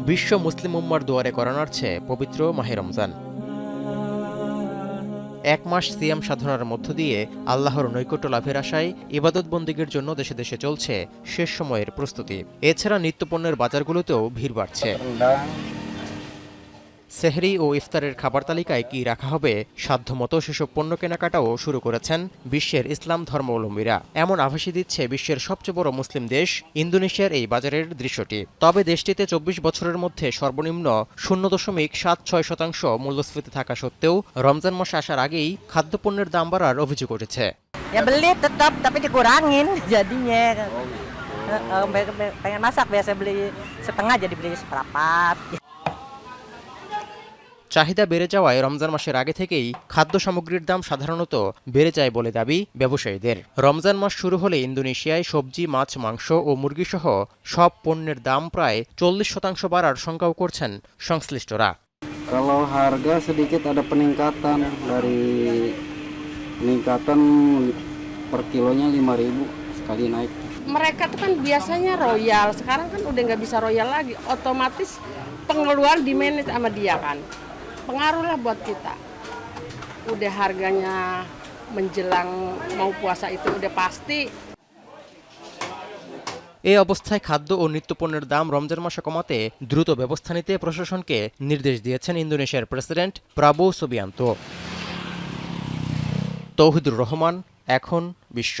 বিশ্ব মুসলিম উম্মার দুয়ারে করা নাড়ছে পবিত্র মাহে রমজান। এক মাস সিয়াম সাধনার মধ্য দিয়ে আল্লাহর নৈকট্য লাভের আশায় ইবাদত বন্দিগির জন্য দেশে দেশে চলছে শেষ সময়ের প্রস্তুতি। এছাড়া নিত্যপণ্যের বাজারগুলোতেও ভিড় বাড়ছে। সেহরি ও ইফতারের খাবার তালিকায় কি রাখা হবে, সাধ্যমতো সেসব পণ্য কেনাকাটাও শুরু করেছেন বিশ্বের ইসলাম ধর্মাবলম্বীরা। এমন আভাসই দিচ্ছে বিশ্বের সবচেয়ে বড় মুসলিম দেশ ইন্দোনেশিয়ার এই বাজারের দৃশ্যটি। তবে দেশটিতে ২৪ বছরের মধ্যে সর্বনিম্ন ০.৭৬% মূল্যস্ফীতি থাকা সত্ত্বেও রমজান মাস আসার আগেই খাদ্যপণ্যের দাম বাড়ার অভিযোগ উঠেছে। Ya beli tetap tapi dikurangin jadinya. Pengen masak biasa beli setengah jadi beli seperempat. চাহিদা বেড়ে যাওয়ায় রমজান মাসের আগে থেকেই খাদ্য সামগ্রীর দাম সাধারণত বেড়ে যায় বলে দাবি ব্যবসায়ীদের। রমজান মাস শুরু হলে ইন্দোনেশিয়ায় সবজি, মাছ, মাংস ও মুরগিসহ সব পণ্যের দাম প্রায় ৪০% বাড়ার শঙ্কাও করছেন সংশ্লিষ্টরা। Kalau harga sedikit ada peningkatan per kilonya 5.000 sekali naik. Mereka tuh kan biasanya royal, sekarang kan udah nggak bisa royal lagi, otomatis pengeluaran di-manage sama dia kan. Pengaruh lah buat kita. Udah harganya menjelang mau puasa itu udah pasti. এই অবস্থায় খাদ্য ও নিত্যপণ্যের দাম রমজান মাসে কমাতে দ্রুত ব্যবস্থা নিতে প্রশাসনকে নির্দেশ দিয়েছেন ইন্দোনেশিয়ার প্রেসিডেন্ট প্রাবো সুবিয়ান্তো। তৌহিদুর রহমান, এখন বিশ্ব।